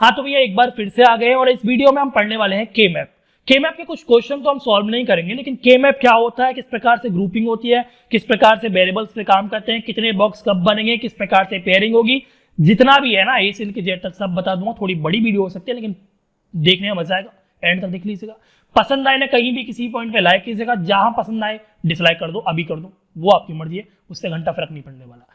हाँ तो भैया एक बार फिर से आ गए और इस वीडियो में हम पढ़ने वाले हैं के मैप। के मैप के कुछ क्वेश्चन तो हम सॉल्व नहीं करेंगे, लेकिन के मैप क्या होता है, किस प्रकार से ग्रुपिंग होती है, किस प्रकार से वेरिएबल्स पे काम करते हैं, कितने बॉक्स कब बनेंगे, किस प्रकार से पेयरिंग होगी, जितना भी है ना ए से लेकर जेड तक सब बता दूंगा। थोड़ी बड़ी वीडियो हो सकती है लेकिन देखने में मजा आएगा, एंड तक देख लीजिएगा। पसंद आए ना कहीं भी किसी पॉइंट पे लाइक कीजिएगा, जहां पसंद आए डिसलाइक कर दो, अभी कर दो, वो आपकी मर्जी है, उससे घंटा फर्क नहीं पड़ने वाला।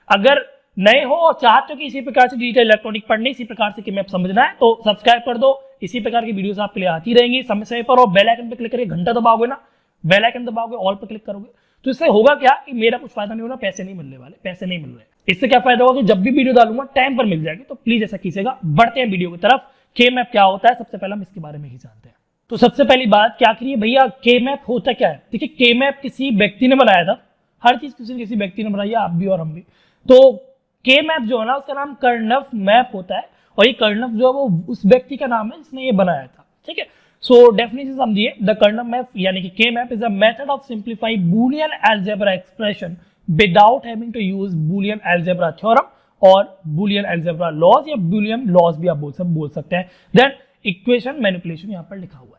अगर नए हो और चाहते हो कि इसी प्रकार से डिजिटल इलेक्ट्रॉनिक पढ़ने, इसी प्रकार से कि मैप समझना है, तो सब्सक्राइब कर दो। इसी प्रकार की वीडियोस आपके लिए आती रहेंगी समय समय पर। और बेल आइकन पे क्लिक करके घंटा दबाओगे ना, बेल आइकन दबाओगे, ऑल पे क्लिक करोगे, तो इससे होगा क्या कि मेरा कुछ फायदा नहीं होगा, पैसे नहीं मिलने वाले, पैसे नहीं मिल रहे। इससे क्या फायदा होगा कि जब भी वीडियो डालूंगा टाइम पर मिल जाएगी। तो प्लीज ऐसा कीजिएगा। बढ़ते हैं वीडियो की तरफ। के मैप क्या होता है, सबसे पहले हम इसके बारे में ही जानते हैं। तो सबसे पहली बात क्या करिए भैया, के मैप होता क्या है। देखिए के मैप किसी व्यक्ति ने बनाया था, हर चीज किसी व्यक्ति ने बनाई है, आप भी और हम भी। तो के मैप जो है ना, उसका नाम कर्नफ मैप होता है, और ये कर्नफ जो है वो उस व्यक्ति का नाम है जिसने ये बनाया था। ठीक है, सो डेफिनेशन समझिए। द कर्नफ मैप यानी कि K map is a method of simplify Boolean algebra expression without having to use Boolean algebra theorem और बूलियन अलजेब्रा लॉज, या बूलियन लॉज भी आप बोल सकते हैं। देन इक्वेशन मैनिपुलेशन यहाँ पर लिखा हुआ है।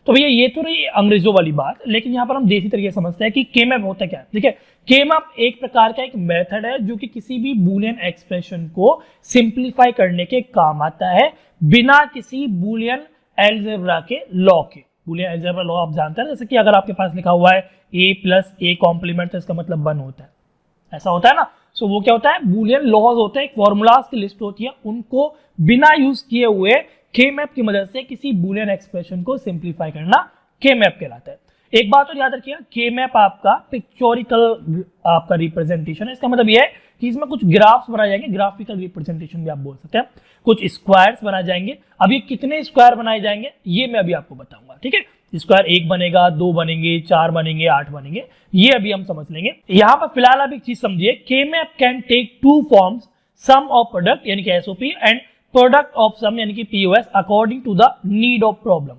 तो भैया ये तो रही अंग्रेजों वाली बात, लेकिन यहाँ पर हम देसी तरीके से समझते हैं कि के मैप होता क्या है। ठीक है, के मैप एक प्रकार का एक मेथड है जो कि किसी भी बूलियन एक्सप्रेशन को सिंप्लीफाई करने के काम आता है, बिना किसी बूलियन अलजेब्रा के लॉ के। बूलियन अलजेब्रा लॉ आप जानते हैं, जैसे कि अगर आपके पास लिखा हुआ है a प्लस ए कॉम्प्लीमेंट, तो इसका मतलब 1 होता है, ऐसा होता है ना। सो वो क्या होता है, बूलियन लॉज होते हैं, एक फॉर्मूलाज की लिस्ट होती है, उनको बिना यूज किए हुए के मैप की मदद से किसी बूलियन एक्सप्रेशन को सिंप्लीफाई करना के मैप कहलाता है। एक बात और याद रखिएगा, के मैप आपका पिक्चोरिकल आपका रिप्रेजेंटेशन है। इसका मतलब यह है कि इसमें कुछ ग्राफ्स बनाए जाएंगे, ग्राफिकल रिप्रेजेंटेशन भी आप बोल सकते हैं, कुछ स्क्वायर्स बनाए जाएंगे। अभी कितने स्क्वायर बनाए जाएंगे ये मैं अभी आपको बताऊंगा। ठीक है, स्क्वायर 1 बनेगा, 2 बनेंगे, 4 बनेंगे, 8 बनेंगे, ये अभी हम समझ लेंगे। यहां पर फिलहाल आप एक चीज समझिए, K map can take 2 forms, some of product यानी कि SOP and product of some यानी कि POS according to the need of problem.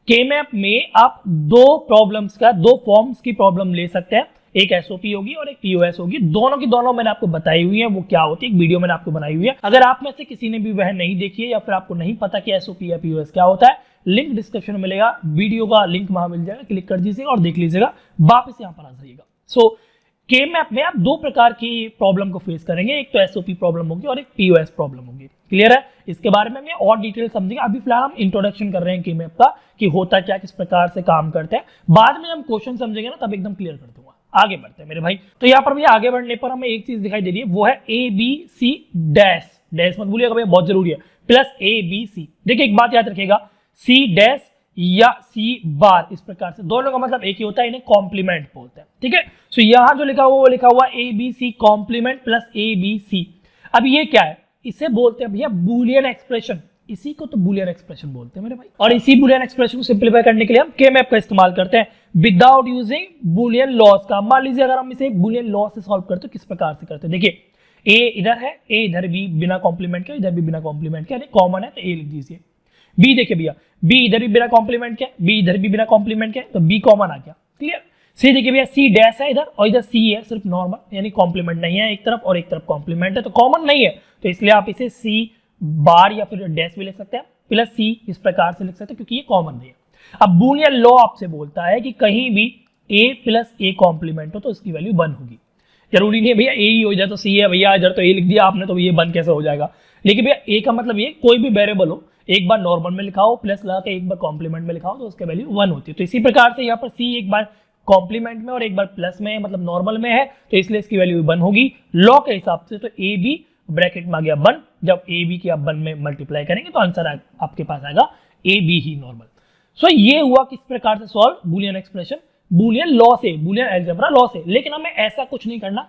K map में आप 2 प्रॉब्लम्स का, 2 फॉर्म्स की प्रॉब्लम ले सकते हैं, एक एसओपी होगी और एक पीओएस होगी। दोनों की दोनों मैंने आपको बताई हुई है, वो क्या होती है, एक वीडियो मैंने आपको बनाई हुई है। अगर आप में से किसी ने भी वह नहीं देखी है या फिर आपको नहीं पता कि एसओपी या पीओएस क्या होता है, लिंक डिस्क्रिप्शन में मिलेगा, वीडियो का लिंक वहां मिल जाएगा, क्लिक कर दीजिएगा और देख लीजिएगा, वापस यहाँ पर आ जाइएगा। सो के मैप में आप 2 प्रकार की प्रॉब्लम को फेस करेंगे, एक तो एसओपी प्रॉब्लम होगी और एक पीओएस प्रॉब्लम होगी। क्लियर है, इसके बारे में और डिटेल समझेंगे। अभी फिलहाल हम इंट्रोडक्शन कर रहे हैं के मैप का, कि होता क्या, किस प्रकार से काम करते हैं। बाद में हम क्वेश्चन समझेंगे ना, तब एकदम क्लियर कर दूंगा। आगे बढ़ते हैं मेरे भाई। तो यहाँ पर भैया आगे बढ़ने पर हमें एक चीज दिखाई दे रही है, वो है A B C dash, dash मत भूलिएगा भैया, बहुत जरूरी है, प्लस ए बी सी। देखिए एक बात याद रखिएगा, सी डैश या सी बार, इस प्रकार से दोनों का मतलब एक ही होता है, इन्हें कॉम्प्लीमेंट बोलते हैं। ठीक है, सो यहां जो लिखा हुआ वो लिखा हुआ A B C complement plus A B C. अब ये क्या है, इसे बोलते हैं भैया बूलियन एक्सप्रेशन, इसी को तो बूलियन एक्सप्रेशन बोलते हैं मेरे भाई। और इसी बूलियन एक्सप्रेशन को सिंप्लीफाई करने के लिए हम के मैप का इस्तेमाल करते हैं विदाउट यूजिंग बूलियन लॉस का। मान लीजिए अगर हम इसे बूलियन लॉस से सॉल्व करते हैं, किस प्रकार से करते हैं, देखिए ए इधर है, ए इधर भी बिना कॉम्प्लीमेंट के, इधर भी बिना कॉम्प्लीमेंट के, यानी कॉमन है तो ए लिख दीजिए। बी देखिए भैया, बी इधर भी बिना कॉम्प्लीमेंट के, बी इधर भी बिना कॉम्प्लीमेंट के, तो बी कॉमन आ गया। क्लियर। सी देखिए भैया, सी डैश है इधर और इधर सी है, सिर्फ नॉर्मल, यानी कॉम्प्लीमेंट नहीं है एक तरफ और एक तरफ कॉम्प्लीमेंट है, तो कॉमन नहीं है, तो इसलिए आप इसे सी बार या फिर डैश भी लिख सकते हैं, प्लस सी इस प्रकार से लिख सकते हैं क्योंकि ये कॉमन नहीं है। अब बूलियन लॉ आपसे बोलता है कि कहीं भी ए प्लस ए कॉम्प्लीमेंट हो तो उसकी वैल्यू 1 होगी। जरूरी नहीं है भैया ए ही हो जाए तो सी है, भैया इधर तो ए लिख दिया आपने तो ये 1 कैसे हो जाएगा। लेकिन भैया ए का मतलब ये कोई भी वेरिएबल हो, एक बार नॉर्मल में लिखा हो, प्लस लगा के एक बार कॉम्प्लीमेंट में लिखा हो, तो उसकी वैल्यू 1 होती है। तो इसी प्रकार से यहाँ पर सी एक बार कॉम्प्लीमेंट में और एक बार प्लस में, मतलब नॉर्मल में है, तो इसलिए इसकी वैल्यू 1 होगी लॉ के हिसाब से। तो ए बी ब्रैकेट में आ गया 1, जब ए बी की आप 1 में मल्टीप्लाई करेंगे तो आंसर आपके पास आएगा ए बी ही नॉर्मल। सो ये हुआ किस प्रकार से solve Boolean expression, Boolean law से, बूलियन अलजेब्रा लॉ से। लेकिन हमें ऐसा कुछ नहीं करना,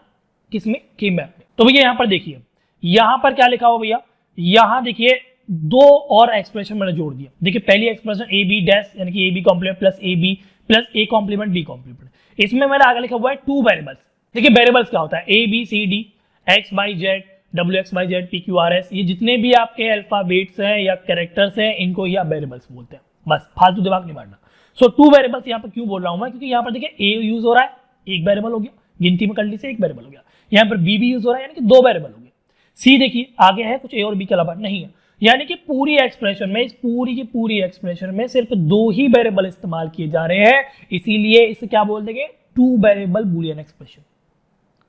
किसमें, के मैप में। तो भैया यहाँ पर देखिए, यहाँ पर क्या लिखा हुआ भैया, यहाँ देखिए 2 और एक्सप्रेशन मैंने जोड़ दिया। देखिए पहली एक्सप्रेशन ए बी डैश यानी कि A B complement plus A B plus A complement B complement, इसमें मैंने आगे लिखा हुआ है 2 वेरिएबल्स। देखिए वेरिएबल्स क्या होता है, A B C D X Y Z W X Y Z P Q R S, ये जितने भी आपके अल्फाबेट्स हैं या कैरेक्टर्स हैं, इनको ही आप वेरिएबल्स बोलते हैं। बस फालतू दिमाग नहीं मारना। सो 2 वेरिएबल्स यहाँ पर क्यों बोल रहा हूं मैं, क्योंकि यहाँ पर देखिए ए यूज हो रहा है, एक वेरिएबल हो गया, गिनती में कर लीजिए एक वेरिएबल हो गया। यहाँ पर बी भी यूज हो रहा है, यानी कि 2 वेरिएबल हो गए। सी देखिए आगे है कुछ ए और बी के अलावा नहीं है, यानी कि पूरी एक्सप्रेशन में, इस पूरी की पूरी एक्सप्रेशन में सिर्फ 2 ही वेरिएबल इस्तेमाल किए जा रहे हैं, इसीलिए इसे क्या बोल देंगे, 2 वेरिएबल बूलियन एक्सप्रेशन।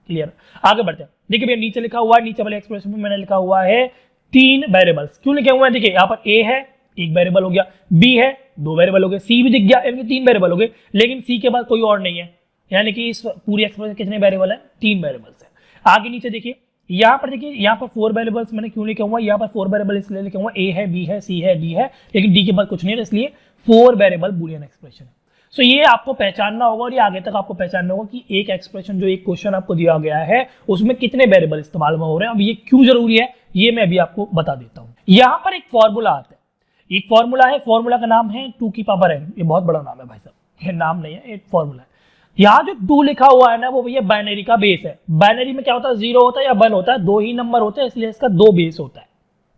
क्लियर, आगे बढ़ते हैं। देखिए भैया नीचे लिखा हुआ है, नीचे वाले एक्सप्रेशन में मैंने लिखा हुआ है 3 वेरिएबल्स। क्यों लिखे हुए हैं, देखिए यहाँ पर ए है, 1 वेरिएबल हो गया, बी है, 2 वेरिएबल हो गए, सी भी दिख गया, यानी 3 वेरिएबल हो गए, लेकिन सी के बाद कोई और नहीं है, यानी कि इस पूरी एक्सप्रेशन कितने वेरिएबल है, 3 वेरिएबल्स है। आगे नीचे देखिए, यहाँ पर देखिए, यहाँ पर 4 वेरिएबल्स मैंने क्यों लिखा हुआ है, यहाँ पर 4 वेरिएबल इसलिए लिखा हुआ है, ए है, बी है, सी है, डी है, लेकिन डी के बाद कुछ नहीं है, इसलिए 4 वेरिएबल बूलियन एक्सप्रेशन है। सो ये आपको पहचानना होगा और ये आगे तक आपको पहचानना होगा कि एक एक्सप्रेशन, जो एक क्वेश्चन आपको दिया गया है, उसमें कितने वेरिएबल इस्तेमाल हो रहे हैं। अब ये क्यों जरूरी है, ये मैं अभी आपको बता देता हूँ। यहाँ पर एक फॉर्मूला आता है, एक फॉर्मूला है, फॉर्मूला का नाम है 2 की पावर n। ये बहुत बड़ा नाम है भाई साहब, ये नाम नहीं है, एक फॉर्मूला है। यहाँ जो 2 लिखा हुआ है ना, वो भैया बाइनरी का बेस है। बाइनरी में क्या होता है, 0 होता है या 1 होता है, 2 ही नंबर होते हैं, इसलिए इसका 2 बेस होता है,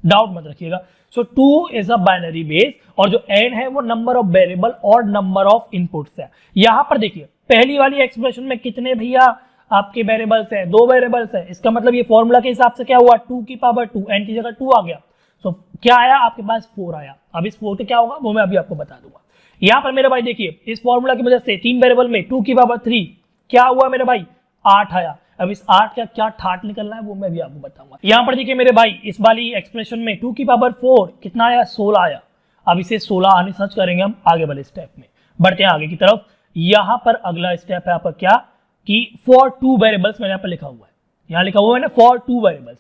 डाउट मत रखिएगा। सो 2 इज अ बाइनरी बेस, और जो n है वो नंबर ऑफ वेरिएबल और नंबर ऑफ इनपुट्स है। यहाँ पर देखिए पहली वाली एक्सप्रेशन में कितने भैया आपके वेरिएबल्स है, 2 वेरिएबल्स है, इसका मतलब ये फॉर्मूला के हिसाब से क्या हुआ, 2 की पावर 2, n की जगह 2 आ गया, सो क्या आया आपके पास, 4 आया। अब इस 4 का क्या होगा वो मैं अभी आपको बता दूंगा। यहाँ पर मेरे भाई देखिए, इस फॉर्मूला की वजह से 3 वेरिएबल में 2 की पावर 3 क्या हुआ मेरे भाई, 8 आया। अब इस 8 का क्या ठाट निकलना है वो मैं भी आपको बताऊंगा। यहाँ पर देखिए मेरे भाई, इस वाली एक्सप्रेशन में 2 की पावर 4 कितना आया, 16 आया। अब इसे 16 आने सर्च करेंगे हम आगे वाले स्टेप में, बढ़ते हैं आगे की तरफ। यहाँ पर अगला स्टेप है आपका क्या, कि फॉर 2 वेरिएबल्स मैंने यहाँ पर लिखा हुआ है, यहाँ लिखा हुआ है मैंने फॉर 2 वेरिएबल्स।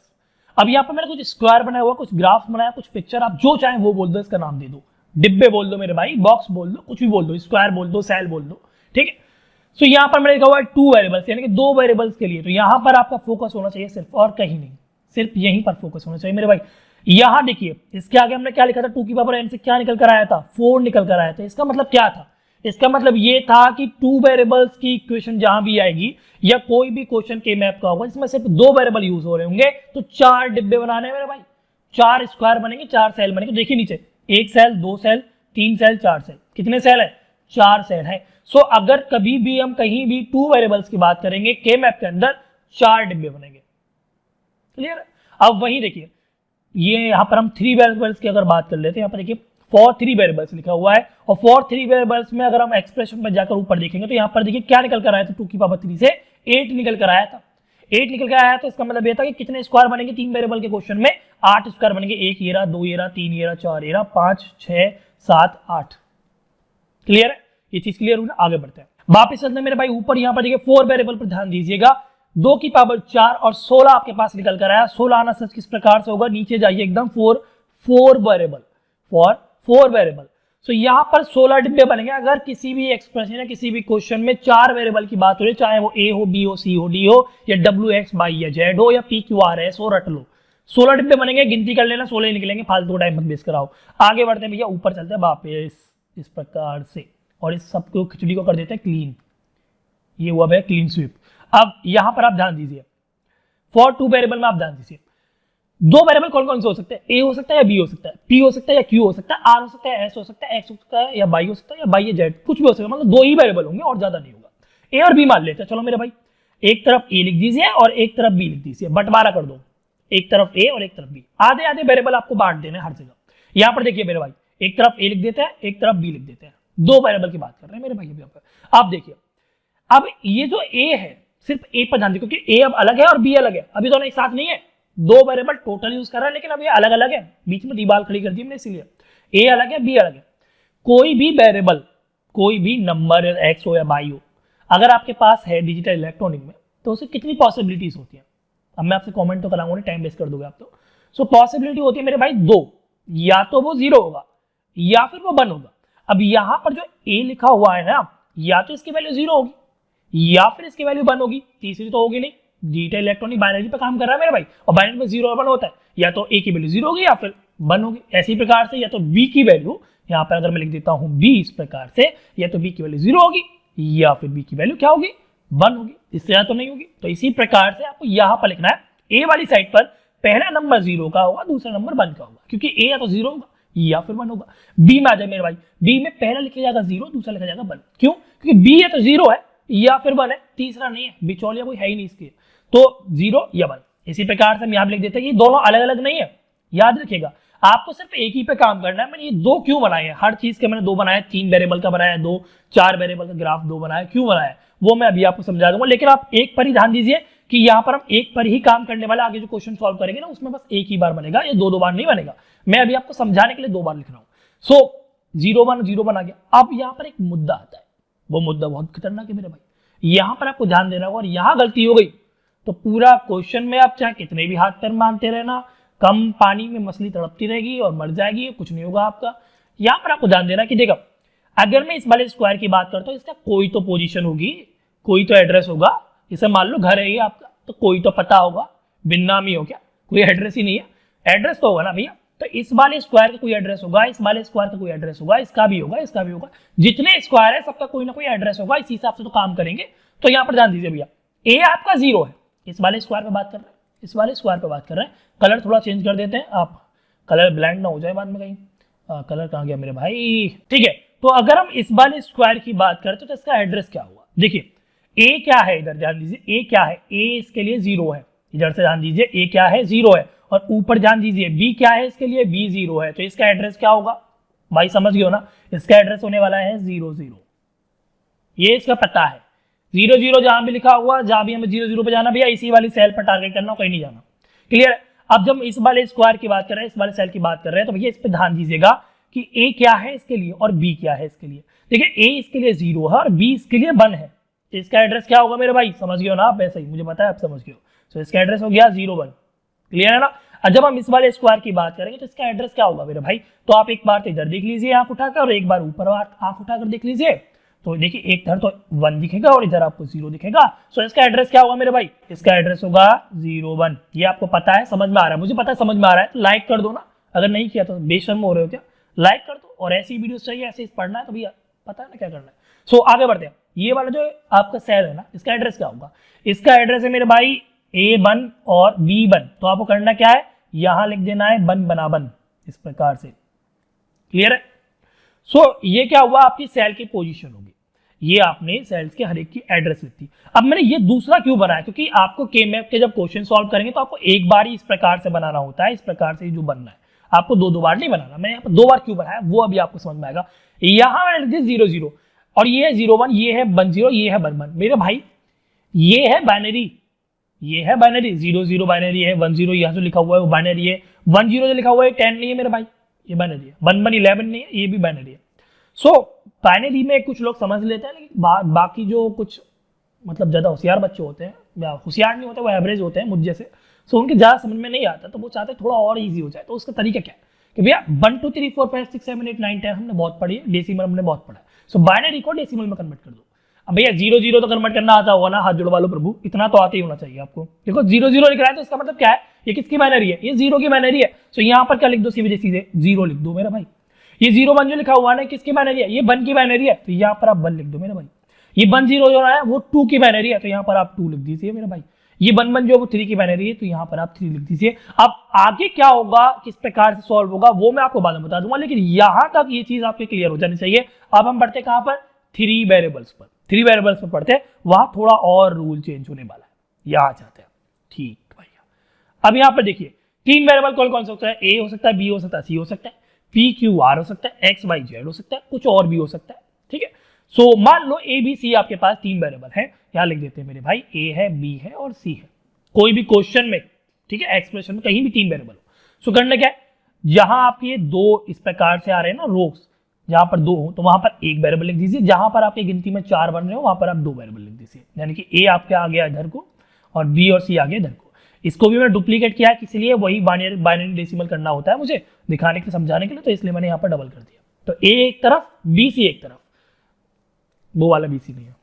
अब यहाँ पर मैंने कुछ स्क्वायर बनाया हुआ, कुछ ग्राफ बनाया, कुछ पिक्चर, आप जो चाहें वो बोल दो, इसका नाम दे दो, डिब्बे बोल दो मेरे भाई, बॉक्स बोल दो, कुछ भी बोल दो, स्क्वायर बोल दो, सेल बोल दो, ठीक है। सो यहाँ पर मैंने लिखा हुआ है 2 वेरिएबल्स, यानी कि 2 वेरिएबल्स के लिए। तो यहाँ पर आपका फोकस होना चाहिए सिर्फ, और कहीं नहीं, सिर्फ यहीं पर फोकस होना चाहिए मेरे भाई। यहाँ देखिए, इसके आगे हमने क्या लिखा था, 2 की पावर n से क्या निकल कर आया था, 4 निकल कर आया था। इसका मतलब क्या था, इसका मतलब ये था कि 2 वेरिएबल्स की इक्वेशन जहां भी आएगी, या कोई भी क्वेश्चन के मैप का होगा जिसमें सिर्फ 2 वेरिएबल यूज हो रहे होंगे, तो 4 डिब्बे बनाने हैं मेरे भाई, 4 स्क्वायर बनेंगे, 4 सेल बनेंगे। देखिए नीचे 1 सेल, 2 सेल, 3 सेल, 4 सेल, कितने सेल है, 4 सेल है। सो अगर कभी भी हम कहीं भी 2 वेरिएबल्स की बात करेंगे के मैप के अंदर, 4 डिब्बे बनेंगे। क्लियर। अब वहीं देखिए, ये यहाँ पर हम 3 वेरिएबल्स की अगर बात कर लेते हैं, यहाँ पर देखिए फॉर 3 वेरिएबल्स लिखा हुआ है, और फॉर 3 वेरिएबल्स में अगर हम एक्सप्रेशन में जाकर ऊपर देखेंगे तो यहाँ पर देखिए क्या निकल कर आया था, 2 की पावर 3 से 8 निकल कर आया था। 8 निकल कर आया, तो इसका मतलब ये था कि कितने स्क्वायर बनेंगे 3 वेरिएबल के क्वेश्चन में, 8 स्क्वायर बनेंगे, 1 ये रहा, 2 ये रहा, 3 ये रहा, 4 ये रहा, 5 6 7 8। क्लियर है, ये चीज क्लियर हुई ना। आगे बढ़ते हैं, वापिस चलते हैं मेरे भाई ऊपर। यहाँ पर देखिए 4 वेरिएबल पर ध्यान दीजिएगा, 2 की पावर 4 और 16 आपके पास निकल कर आया। 16 आना सच किस प्रकार से होगा, नीचे जाइए एकदम, 4 वेरिएबल, फॉर 4 वेरिएबल। सो यहाँ पर 16 डिब्बे बनेंगे। अगर किसी भी एक्सप्रेशन या किसी भी क्वेश्चन में 4 वेरिएबल की बात हो रही है, चाहे वो ए हो, बी हो, सी हो, डी हो, या डब्ल्यू एक्स वाई या जेड हो, या पी क्यू आर एस हो, रट लो, 16 डिब्बे बनेंगे। गिनती कर लेना, 16 ही निकलेंगे, फालतू टाइम मत वेस्ट कराओ। आगे बढ़ते हैं भैया, ऊपर चलते हैं वापस इस प्रकार से, और इस सबको खिचड़ी को कर देते हैं क्लीन। ये हुआ भैया क्लीन स्वीप। अब यहां पर आप ध्यान दीजिए, फॉर 2 वेरिएबल में आप ध्यान दीजिए, 2 वेरिएबल कौन कौन से हो सकते हैं, ए हो सकता है या बी हो सकता है, पी हो सकता है या क्यू हो सकता है, आर हो सकता है, एस हो सकता है, एक्स हो सकता है, या बाई हो सकता है, या बाई या जेड, कुछ भी हो सकता है। मतलब 2 ही वेरिएबल होंगे और ज्यादा नहीं होगा। ए और बी मान लेते हैं, चलो मेरे भाई, एक तरफ ए लिख दीजिए और एक तरफ बी लिख दीजिए, बंटवारा कर दो, एक तरफ ए और एक तरफ बी, आधे आधे वेरिएबल आपको बांट देने हर जगह। यहां पर देखिए मेरे भाई, एक तरफ ए लिख देते हैं, एक तरफ बी लिख देते हैं, 2 वेरिएबल की बात कर रहे हैं मेरे भाई अभी पर। आप देखिए, अब ये जो ए है, सिर्फ ए पर ध्यान दीजिए, क्योंकि ए अब अलग है और बी अलग है, अभी दोनों एक साथ नहीं है, 2 वेरिएबल टोटल यूज कर रहा है, लेकिन अब ये अलग अलग है, बीच में दीवार खड़ी कर दी हमने, इसीलिए ए अलग है, बी अलग है। कोई भी वेरिएबल, कोई भी नंबर एक्स हो या वाई हो, अगर आपके पास है डिजिटल इलेक्ट्रॉनिक में, तो उसे कितनी पॉसिबिलिटीज होती है। अब मैं आपसे कमेंट तो कराऊंगा, टाइम वेस्ट कर दोगे आप तो। सो पॉसिबिलिटी होती है मेरे भाई 2, या तो वो 0 होगा या फिर वो 1 होगा। अब यहां पर जो ए लिखा हुआ है ना, या तो इसकी वैल्यू 0 होगी या फिर इसकी वैल्यू 1 होगी, तीसरी तो होगी नहीं। डिजिटल इलेक्ट्रॉनिक बाइनरी पे काम कर रहा है मेरे भाई, और बाइनरी में 0 और 1 होता है, या तो ए की वैल्यू 0 होगी या फिर 1 होगी। ऐसी प्रकार से या तो बी की वैल्यू, यहाँ पर अगर मैं लिख देता हूं बी इस प्रकार से, या तो बी की वैल्यू 0 होगी या फिर बी की वैल्यू क्या होगी, 1 होगी, इससे ज्यादा तो नहीं होगी। तो इसी प्रकार से आपको यहाँ पर लिखना है, ए वाली साइड पर पहला नंबर 0 का होगा, दूसरा नंबर 1 का होगा, क्योंकि ए या तो 0 होगा या फिर 1 होगा। बी में आ जाए मेरे भाई, बी में पहला लिखा जाएगा 0, दूसरा लिखा जाएगा 1। क्यों? क्योंकि बी या तो 0 है या फिर 1 है, तीसरा नहीं है, बिचौलिया कोई है ही नहीं इसके, तो 0 या 1। इसी प्रकार से हम यहाँ लिख देते हैं कि दोनों अलग अलग नहीं है, याद रखिएगा। आपको सिर्फ एक ही पे काम करना है। मैंने ये दो क्यों बनाए हैं, हर चीज के मैंने दो बनाया, 3 वेरिएबल का बनाया, 4 वेरिएबल का ग्राफ 2 बनाया, क्यों बनाया वो मैं अभी आपको समझा दूंगा। लेकिन आप एक पर ही ध्यान दीजिए कि यहाँ पर हम एक पर ही काम करने वाला, आगे जो क्वेश्चन सॉल्व करेंगे ना उसमें बस एक ही बार बनेगा, ये दो बार नहीं बनेगा। मैं अभी आपको समझाने के लिए 2 बार लिख रहा हूँ। सो 0 1 आ गया। अब यहाँ पर एक मुद्दा आता है, वो मुद्दा बहुत खतरनाक है मेरे भाई, यहाँ पर आपको ध्यान देना होगा। और यहाँ गलती हो गई तो पूरा क्वेश्चन में आप चाहे कितने भी हाथ पैर मारते रहना, कम पानी में मछली तड़पती रहेगी और मर जाएगी, कुछ नहीं होगा आपका। यहाँ पर आपको ध्यान देना कि देखो, अगर मैं इस वाले स्क्वायर की बात करता हूँ, इसका कोई तो पोजीशन होगी, कोई तो एड्रेस होगा। जैसे मान लो घर है ये आपका, तो कोई तो पता होगा, बिन नाम ही हो क्या, कोई एड्रेस ही नहीं है, एड्रेस तो होगा ना भैया। तो इस वाले स्क्वायर का कोई एड्रेस होगा, इस वाले स्क्वायर का कोई एड्रेस होगा, इसका भी होगा, इसका भी होगा। जितने स्क्वायर है सबका कोई ना कोई एड्रेस होगा, इसी हिसाब से तो काम करेंगे। तो यहाँ पर ध्यान दीजिए भैया, ए आपका 0 है, इस वाले स्क्वायर पे बात कर रहे हैं, इस वाले स्क्वायर पे बात कर रहे हैं। कलर थोड़ा चेंज कर देते हैं, आप कलर ब्लैंड ना हो जाए बाद में कहीं। कलर कहाँ गया मेरे भाई, ठीक है। तो अगर हम इस वाले स्क्वायर की बात करते तो इसका एड्रेस क्या होगा, देखिए ए क्या है, इधर ध्यान दीजिए, ए क्या है, ए इसके लिए 0 है, इधर से ध्यान दीजिए, ए क्या है 0 है। और ऊपर ध्यान दीजिए बी क्या है, इसके लिए बी 0 है, तो इसका एड्रेस क्या होगा भाई, समझ गए हो ना, इसका एड्रेस होने वाला है 0 0। ये इसका पता है 0 0, जहां भी लिखा हुआ, जहां भी हमें 0 0 पे जाना भैया, इसी वाली सेल पर टारगेट करना, कहीं नहीं जाना, क्लियर। अब जब इस वाले स्क्वायर की बात कर रहे हैं, इस वाले सेल की बात कर रहे हैं, तो भैया इस पे ध्यान दीजिएगा कि ए क्या है इसके लिए और बी क्या है इसके लिए। देखिए ए इसके लिए 0 है और बी इसके लिए 1 है, तो इसका एड्रेस क्या होगा मेरे भाई, समझ गए हो ना आप, वैसे ही मुझे पता है आप समझ गए हो। तो इसका एड्रेस हो गया 0 1, क्लियर है ना। और जब हम इस वाले स्क्वायर की बात करेंगे तो इसका एड्रेस क्या होगा मेरे भाई, तो आप एक बार तो इधर देख लीजिए आंख उठाकर, और एक बार ऊपर आंख उठाकर देख लीजिए। तो देखिए एक इधर तो 1 दिखेगा और इधर आपको 0 दिखेगा। सो इसका एड्रेस क्या होगा मेरे भाई, इसका एड्रेस होगा 0 1। ये आपको पता है, समझ में आ रहा है, मुझे पता है समझ में आ रहा है। तो लाइक कर दो ना, अगर नहीं किया तो बेशर्म हो रहे हो क्या, लाइक कर दो। और ऐसी वीडियो चाहिए, ऐसे पढ़ना है तो भैया पता है ना क्या करना है। सो आगे बढ़ते हैं। ये वाला जो आपका सेल है ना, इसका एड्रेस क्या होगा, इसका एड्रेस है मेरे भाई A1 और B1। तो आपको करना क्या है, यहां लिख देना है 1 बना 1, इस प्रकार से, क्लियर है। सो ये क्या हुआ, आपकी सेल की पोजीशन होगी, ये आपने सेल्स के हर एक की एड्रेस लिखी। अब मैंने ये दूसरा क्यों बनाया, क्योंकि आपको के मैप के जब क्वेश्चन सॉल्व करेंगे तो आपको एक बार ही इस प्रकार से बनाना होता है, इस प्रकार से जो बनना है, आपको दो बार नहीं बनाना। मैंने यहाँ पर 2 बार क्यों बनाया वो अभी आपको समझ में आएगा। यहां मैंने लिख दिया 0 0 और ये है 0 1, ये है 1 0, ये है 1 1। मेरे भाई ये है बाइनरी, ये है बाइनरी, 0 0 बाइनरी है, 1 0 यहाँ जो लिखा हुआ है वो बाइनरी है, 1 0 जो लिखा हुआ है 10 नहीं है मेरे भाई, ये बाइनरी है। 1 1 11 नहीं है, ये भी बाइनरी है। सो बाइनरी में कुछ लोग समझ लेते हैं, लेकिन बाकी जो कुछ मतलब ज्यादा होशियार बच्चे होते हैं, या होशियार नहीं होते, वो एवरेज होते हैं मुझ जैसे, सो उनके ज्यादा समझ में नहीं आता, तो वो चाहते हैं थोड़ा और इजी हो जाए। तो उसका तरीका क्या है कि भैया 1 2 3 4 5 6 7 8 9 10 हमने बहुत पढ़ी है, डेसिमल हमने बहुत पढ़ा है। सो बाइनरी को डेसिमल में कन्वर्ट कर दो। अब भैया 0 0 तो कन्वर्ट करना आता होगा ना, हाथ जुड़वा लो प्रभु, इतना तो आते ही होना चाहिए आपको। देखो 0 0 लिख रहा है तो इसका मतलब क्या है, ये किसकी बाइनरी है, ये 0 की बाइनरी है। सो यहाँ पर क्या लिख दो, सीधे 0 लिख दो मेरा भाई। ये 0 1 जो लिखा हुआ है किसकी बाइनरी है, ये 1 की बाइनरी है, तो यहाँ पर आप 1 लिख दो मेरे भाई। ये 1 0 जो है वो 2 की बाइनरी है, तो यहाँ पर आप 2 लिख दीजिए मेरे भाई। ये 1 1 जो वो 3 की बाइनरी है, तो यहाँ पर आप 3 लिख दीजिए। अब आगे क्या होगा, किस प्रकार से सॉल्व होगा, वो मैं आपको बाद में बता दूंगा, लेकिन यहां तक ये चीज आपके क्लियर हो जानी चाहिए। अब हम पढ़ते कहां पर, 3 वेरिएबल्स पर। 3 वेरिएबल्स पर पढ़ते हैं, वहां थोड़ा और रूल चेंज होने वाला है, यहाँ आ जाते हैं। ठीक भैया, अब यहाँ पर देखिए 3 वेरिएबल कौन कौन सा होता है, ए हो सकता है, बी हो सकता है, सी हो सकता है, पी क्यू आर हो सकता है, एक्स वाई जेड हो सकता है, कुछ और भी हो सकता है, ठीक है। सो मान लो ए बी सी आपके पास 3 वेरिएबल है, यहाँ लिख देते हैं मेरे भाई, ए है, बी है और सी है। कोई भी क्वेश्चन में, ठीक है, एक्सप्रेशन में कहीं भी 3 वेरिएबल हो। सो करना क्या है, जहां आपके 2 इस प्रकार से आ रहे हैं ना रोज, जहां पर 2 हो तो वहां पर 1 वेरिएबल लिख दीजिए, जहां पर आपकी गिनती में 4 बन रहे हो वहां पर आप 2 वेरिएबल लिख दीजिए। यानी कि ए आपके आ गया इधर को और बी और सी आ गया इधर को। इसको भी मैं डुप्लीकेट किया है, इसलिए वही बाइनरी डेसिमल करना होता है मुझे दिखाने के लिए, समझाने के लिए, तो इसलिए मैंने यहाँ पर डबल कर दिया। तो ए एक तरफ, बी सी एक तरफ, वो वाला बी सी नहीं है।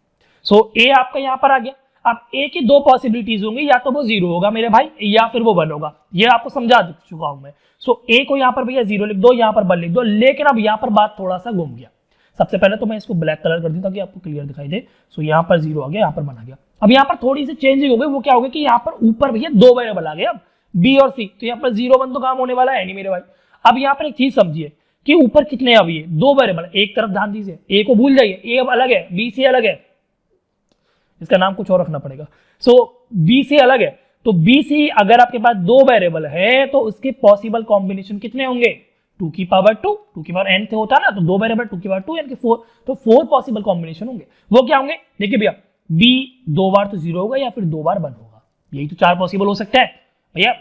सो ए आपका यहाँ पर आ गया। अब ए की 2 पॉसिबिलिटीज होंगी, या तो वो 0 होगा मेरे भाई, या फिर वो 1 होगा। ये आपको समझा चुका हूं मैं। सो ए को यहाँ पर भैया 0 लिख दो, यहाँ पर 1 लिख दो। लेकिन अब यहाँ पर बात थोड़ा सा घूम गया। सबसे पहले तो मैं इसको ब्लैक कलर कर दूं ताकि आपको क्लियर दिखाई दे। सो यहाँ पर 0 आ गया, यहाँ पर 1 आ गया। अब यहाँ पर थोड़ी सी चेंजिंग हो गई, वो क्या हो गया कि यहाँ पर ऊपर भैया 2 वेरिएबल आ गए, अब बी और सी। तो यहाँ पर 0 1 तो काम होने वाला है नहीं मेरे भाई। अब यहाँ पर एक चीज समझिए कि ऊपर कितने अब ये 2 वेरिएबल, एक तरफ ध्यान दीजिए, ए को भूल जाइए, ए अब अलग है, बी सी अलग है, इसका नाम कुछ और रखना पड़ेगा। सो बी से अलग है, तो बी सी अगर आपके पास 2 वेरिएबल है तो उसके पॉसिबल कॉम्बिनेशन कितने होंगे, 2 की पावर 2, 2 की पावर n से होता है ना, तो 2 वेरिएबल 2 की पावर 2 यानी कि 4, तो 4 पॉसिबल कॉम्बिनेशन होंगे। वो क्या होंगे, देखिए भैया, बी 2 बार तो 0 होगा या फिर 2 बार 1 होगा, यही तो 4 पॉसिबल हो सकता है भैया,